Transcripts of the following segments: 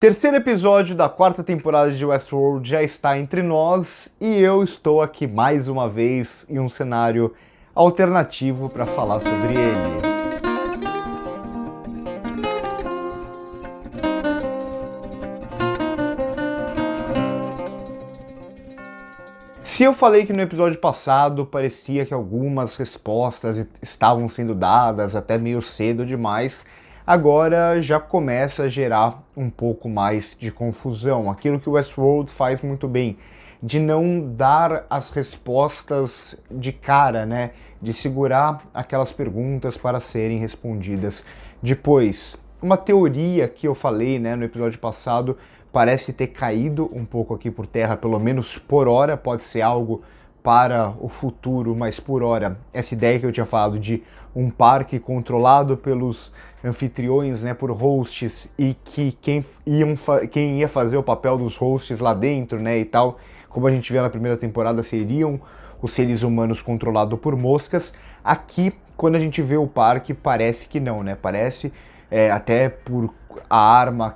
Terceiro episódio da quarta temporada de Westworld já está entre nós e eu estou aqui mais uma vez em um cenário alternativo para falar sobre ele. Se eu falei que no episódio passado parecia que algumas respostas estavam sendo dadas até meio cedo demais, agora já começa a gerar um pouco mais de confusão. Aquilo que o Westworld faz muito bem, de não dar as respostas de cara, né? De segurar aquelas perguntas para serem respondidas depois. Uma teoria que eu falei, né, no episódio passado parece ter caído um pouco aqui por terra, pelo menos por hora, pode ser algo para o futuro, mas por hora, essa ideia que eu tinha falado de um parque controlado pelos anfitriões, né, por hosts, e que quem ia fazer o papel dos hosts lá dentro, né, e tal, como a gente vê na primeira temporada, seriam os seres humanos controlados por moscas. Aqui, quando a gente vê o parque, parece que não, né, parece até por a arma,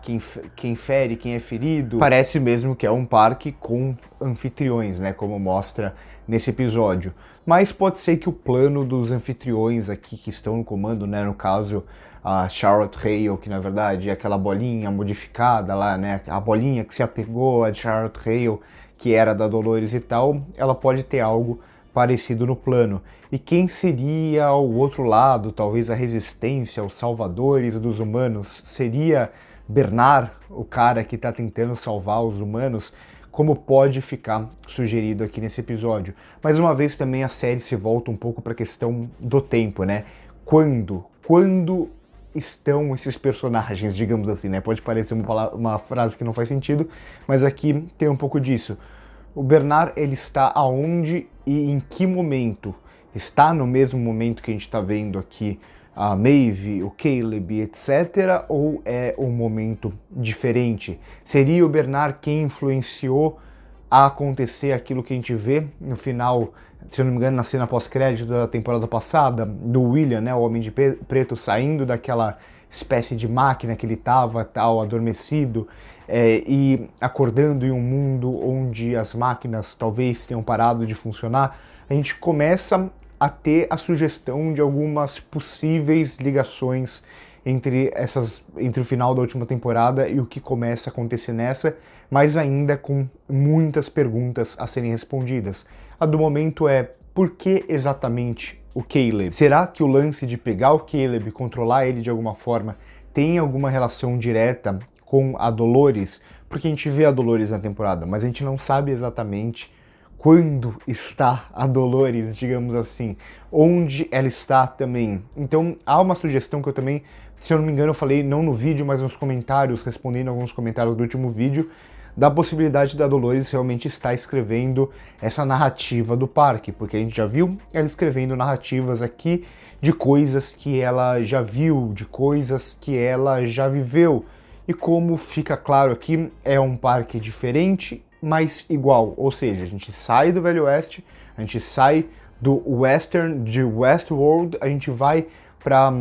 quem fere, quem é ferido, parece mesmo que é um parque com anfitriões, né, como mostra nesse episódio. Mas pode ser que o plano dos anfitriões aqui que estão no comando, né, no caso a Charlotte Hale, que na verdade é aquela bolinha modificada lá, né, a bolinha que se apegou a Charlotte Hale, que era da Dolores e tal, ela pode ter algo parecido no plano. E quem seria o outro lado, talvez a resistência, os salvadores dos humanos? Seria Bernard, o cara que está tentando salvar os humanos? Como pode ficar sugerido aqui nesse episódio. Mais uma vez também a série se volta um pouco para a questão do tempo, né? Quando estão esses personagens, digamos assim, né? Pode parecer uma frase que não faz sentido, mas aqui tem um pouco disso. O Bernard, ele está aonde e em que momento? Está no mesmo momento que a gente está vendo aqui a Maeve, o Caleb, etc., ou é um momento diferente? Seria o Bernard quem influenciou a acontecer aquilo que a gente vê no final, se eu não me engano, na cena pós-crédito da temporada passada, do William, né, o Homem de Preto, saindo daquela espécie de máquina que ele estava, tal, adormecido, e acordando em um mundo onde as máquinas talvez tenham parado de funcionar. A gente começa a ter a sugestão de algumas possíveis ligações entre o final da última temporada e o que começa a acontecer nessa, mas ainda com muitas perguntas a serem respondidas. A do momento é: por que exatamente o Caleb? Será que o lance de pegar o Caleb e controlar ele de alguma forma tem alguma relação direta com a Dolores? Porque a gente vê a Dolores na temporada, mas a gente não sabe exatamente quando está a Dolores, digamos assim, onde ela está também. Então há uma sugestão que eu também, se eu não me engano, eu falei não no vídeo, mas nos comentários, respondendo alguns comentários do último vídeo, da possibilidade da Dolores realmente estar escrevendo essa narrativa do parque, porque a gente já viu ela escrevendo narrativas aqui de coisas que ela já viu, de coisas que ela já viveu. E como fica claro aqui, é um parque diferente, mas igual. Ou seja, a gente sai do Velho Oeste, a gente sai do Western, de Westworld, a gente vai para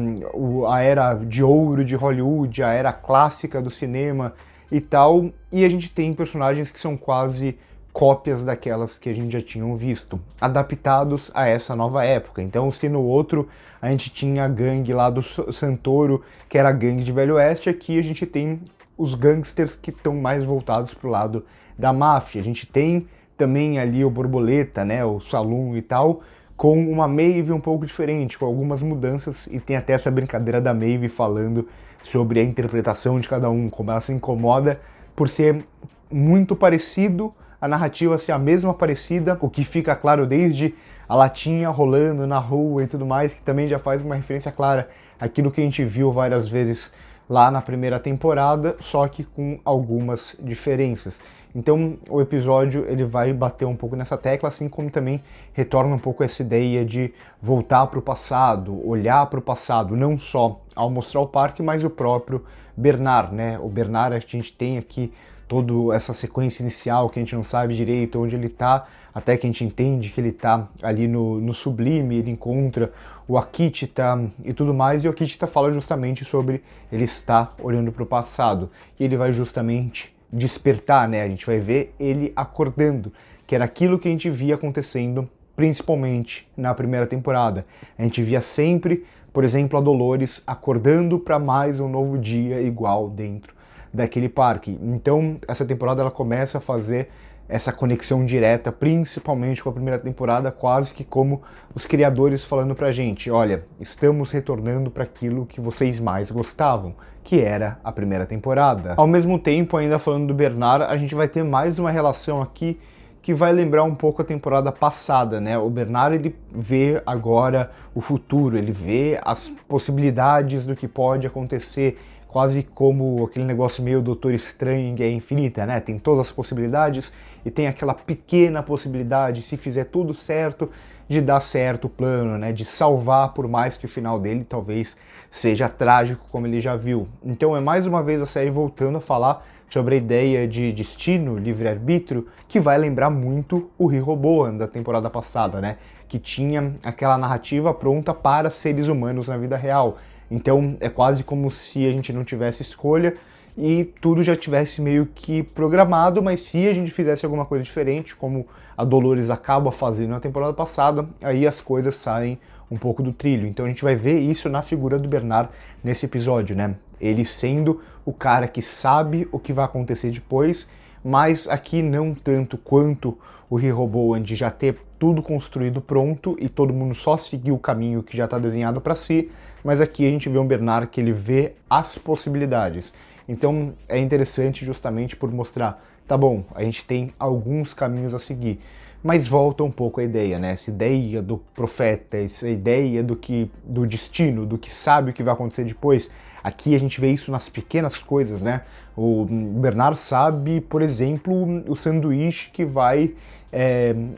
a era de ouro de Hollywood, a era clássica do cinema e tal, e a gente tem personagens que são quase cópias daquelas que a gente já tinha visto, adaptados a essa nova época. Então, se no outro a gente tinha a gangue lá do Santoro, que era a gangue de Velho Oeste, aqui a gente tem os gangsters que estão mais voltados para o lado da máfia. A gente tem também ali o Borboleta, né, o Saloon e tal, com uma Maeve um pouco diferente, com algumas mudanças, e tem até essa brincadeira da Maeve falando sobre a interpretação de cada um, como ela se incomoda por ser muito parecido, a narrativa ser a mesma parecida, o que fica claro desde a latinha rolando na rua e tudo mais, que também já faz uma referência clara àquilo que a gente viu várias vezes lá na primeira temporada, só que com algumas diferenças. Então o episódio ele vai bater um pouco nessa tecla, assim como também retorna um pouco essa ideia de voltar para o passado, olhar para o passado, não só ao mostrar o parque, mas o próprio Bernard, né? O Bernard, a gente tem aqui toda essa sequência inicial que a gente não sabe direito onde ele tá, até que a gente entende que ele tá ali no Sublime, ele encontra o Akitita e tudo mais, e o Akitita fala justamente sobre ele estar olhando para o passado, e ele vai justamente despertar, né? A gente vai ver ele acordando, que era aquilo que a gente via acontecendo principalmente na primeira temporada. A gente via sempre, por exemplo, a Dolores acordando para mais um novo dia igual dentro daquele parque. Então, essa temporada ela começa a fazer essa conexão direta, principalmente com a primeira temporada, quase que como os criadores falando pra gente, olha, estamos retornando para aquilo que vocês mais gostavam, que era a primeira temporada. Ao mesmo tempo, ainda falando do Bernard, a gente vai ter mais uma relação aqui que vai lembrar um pouco a temporada passada, né? O Bernard, ele vê agora o futuro, ele vê as possibilidades do que pode acontecer, quase como aquele negócio meio Doutor Estranho em Guerra Infinita, né? Tem todas as possibilidades e tem aquela pequena possibilidade, se fizer tudo certo, de dar certo o plano, né? De salvar, por mais que o final dele talvez seja trágico, como ele já viu. Então é mais uma vez a série voltando a falar sobre a ideia de destino, livre-arbítrio, que vai lembrar muito o Rehoboam da temporada passada, né? Que tinha aquela narrativa pronta para seres humanos na vida real. Então é quase como se a gente não tivesse escolha e tudo já tivesse meio que programado, mas se a gente fizesse alguma coisa diferente, como a Dolores acaba fazendo na temporada passada, aí as coisas saem um pouco do trilho. Então a gente vai ver isso na figura do Bernard nesse episódio, né? Ele sendo o cara que sabe o que vai acontecer depois, mas aqui não tanto quanto o Rehoboam de já ter tudo construído pronto e todo mundo só seguir o caminho que já está desenhado para si, mas aqui a gente vê um Bernard que ele vê as possibilidades. Então é interessante justamente por mostrar, tá bom, a gente tem alguns caminhos a seguir, mas volta um pouco a ideia, né? Essa ideia do profeta, essa ideia do destino, do que sabe o que vai acontecer depois. Aqui a gente vê isso nas pequenas coisas, né? O Bernard sabe, por exemplo, o sanduíche que vai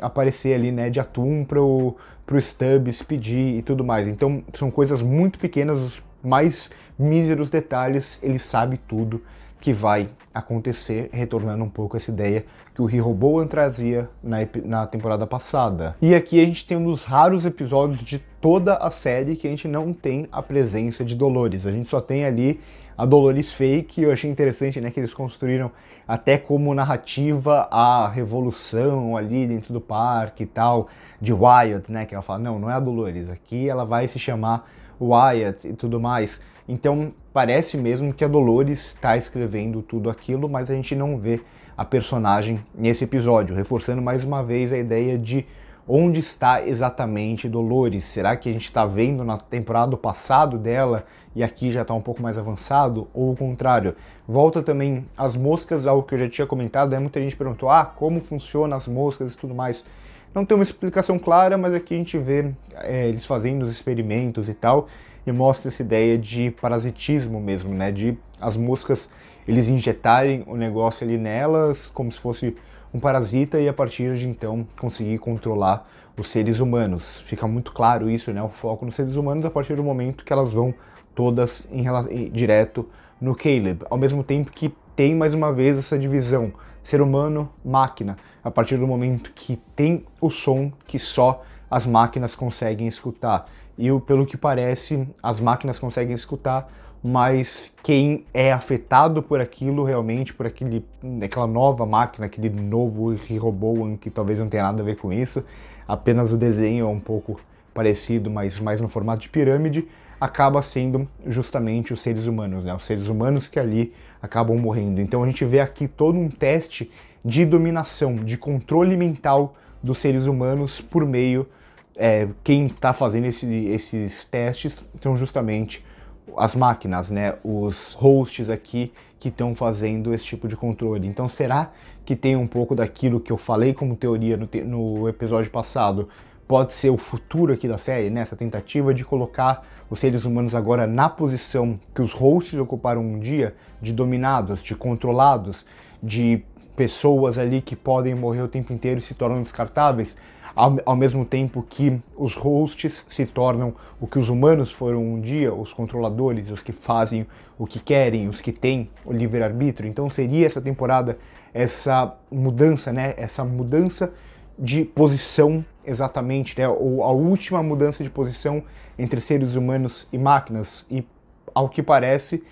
aparecer ali, né, de atum pro Stubbs pedir e tudo mais. Então são coisas muito pequenas, os mais míseros detalhes, ele sabe tudo que vai acontecer, retornando um pouco essa ideia que o Rehoboam trazia na temporada passada. E aqui a gente tem um dos raros episódios de toda a série que a gente não tem a presença de Dolores. A gente só tem ali a Dolores fake. Eu achei interessante, né, que eles construíram até como narrativa a revolução ali dentro do parque e tal, de Wyatt, né, que ela fala, não é a Dolores, aqui ela vai se chamar Wyatt e tudo mais. Então parece mesmo que a Dolores está escrevendo tudo aquilo, mas a gente não vê a personagem nesse episódio, reforçando mais uma vez a ideia de onde está exatamente Dolores. Será que a gente está vendo na temporada passado dela e aqui já está um pouco mais avançado? Ou o contrário? Volta também as moscas, algo que eu já tinha comentado, muita gente perguntou, como funciona as moscas e tudo mais. Não tem uma explicação clara, mas aqui a gente vê eles fazendo os experimentos e tal, e mostra essa ideia de parasitismo mesmo, né? De as moscas, eles injetarem o negócio ali nelas, como se fosse um parasita, e a partir de então conseguir controlar os seres humanos. Fica muito claro isso, né? O foco nos seres humanos a partir do momento que elas vão todas direto no Caleb. Ao mesmo tempo que tem mais uma vez essa divisão ser humano, máquina, a partir do momento que tem o som que só as máquinas conseguem escutar. E pelo que parece, as máquinas conseguem escutar, mas quem é afetado por aquilo realmente, por aquela nova máquina, aquele novo Rehoboam, que talvez não tenha nada a ver com isso, apenas o desenho é um pouco parecido, mas mais no formato de pirâmide, acaba sendo justamente os seres humanos, né? Os seres humanos que ali acabam morrendo. Então a gente vê aqui todo um teste de dominação, de controle mental dos seres humanos por meio quem está fazendo esses testes são justamente as máquinas, né? Os hosts aqui que estão fazendo esse tipo de controle. Então será que tem um pouco daquilo que eu falei como teoria no episódio passado? Pode ser o futuro aqui da série, né? Essa tentativa de colocar os seres humanos agora na posição que os hosts ocuparam um dia, de dominados, de controlados, de pessoas ali que podem morrer o tempo inteiro e se tornam descartáveis. ao mesmo tempo que os hosts se tornam o que os humanos foram um dia, os controladores, os que fazem o que querem, os que têm o livre-arbítrio. Então seria essa temporada essa mudança, né? Essa mudança de posição exatamente, né? Ou a última mudança de posição entre seres humanos e máquinas. E ao que parece,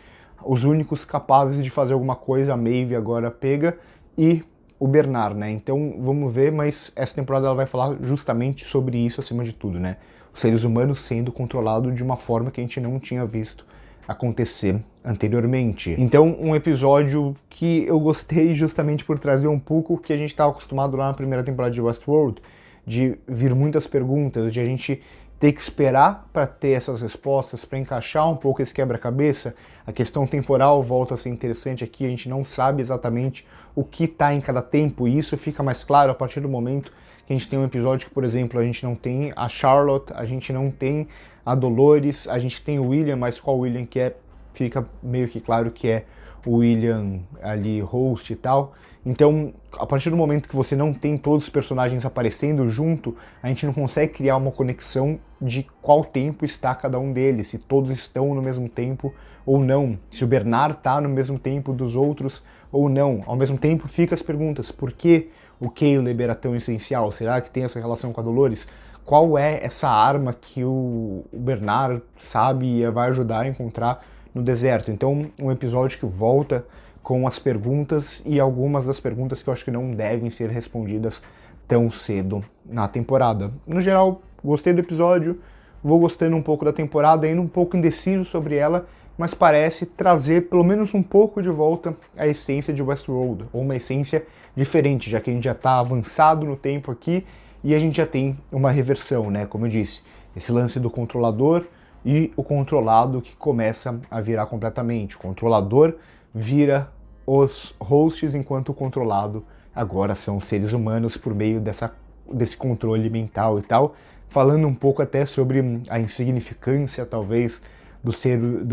os únicos capazes de fazer alguma coisa, a Maeve agora pega e o Bernard, né? Então vamos ver, mas essa temporada ela vai falar justamente sobre isso acima de tudo, né? Os seres humanos sendo controlados de uma forma que a gente não tinha visto acontecer anteriormente. Então, um episódio que eu gostei justamente por trazer um pouco que a gente estava acostumado lá na primeira temporada de Westworld, de vir muitas perguntas, de a gente ter que esperar para ter essas respostas, para encaixar um pouco esse quebra-cabeça. A questão temporal volta a ser interessante aqui, a gente não sabe exatamente o que está em cada tempo, e isso fica mais claro a partir do momento que a gente tem um episódio que, por exemplo, a gente não tem a Charlotte, a gente não tem a Dolores, a gente tem o William, mas qual William que é, fica meio que claro que é o William ali, host e tal. Então, a partir do momento que você não tem todos os personagens aparecendo junto, a gente não consegue criar uma conexão de qual tempo está cada um deles, se todos estão no mesmo tempo ou não, se o Bernard está no mesmo tempo dos outros ou não. Ao mesmo tempo, fica as perguntas, por que o Caleb era tão essencial? Será que tem essa relação com a Dolores? Qual é essa arma que o Bernard sabe e vai ajudar a encontrar no deserto? Então, um episódio que volta com as perguntas e algumas das perguntas que eu acho que não devem ser respondidas tão cedo na temporada. No geral, gostei do episódio, vou gostando um pouco da temporada, ainda um pouco indeciso sobre ela, mas parece trazer pelo menos um pouco de volta a essência de Westworld, ou uma essência diferente, já que a gente já está avançado no tempo aqui e a gente já tem uma reversão, né? Como eu disse, esse lance do controlador e o controlado que começa a virar completamente. O controlador vira os hosts, enquanto o controlado agora são seres humanos por meio desse controle mental e tal, falando um pouco até sobre a insignificância, talvez, dos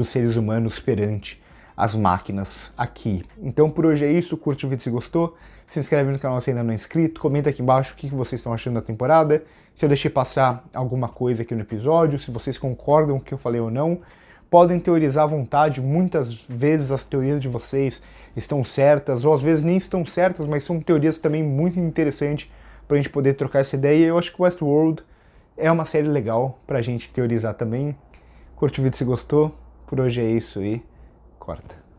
seres humanos perante as máquinas aqui. Então por hoje é isso, curte o vídeo se gostou, se inscreve no canal se ainda não é inscrito, comenta aqui embaixo o que vocês estão achando da temporada, se eu deixei passar alguma coisa aqui no episódio, se vocês concordam com o que eu falei ou não. Podem teorizar à vontade, muitas vezes as teorias de vocês estão certas, ou às vezes nem estão certas, mas são teorias também muito interessantes para a gente poder trocar essa ideia. E eu acho que Westworld é uma série legal para a gente teorizar também. Curte o vídeo se gostou, por hoje é isso e corta.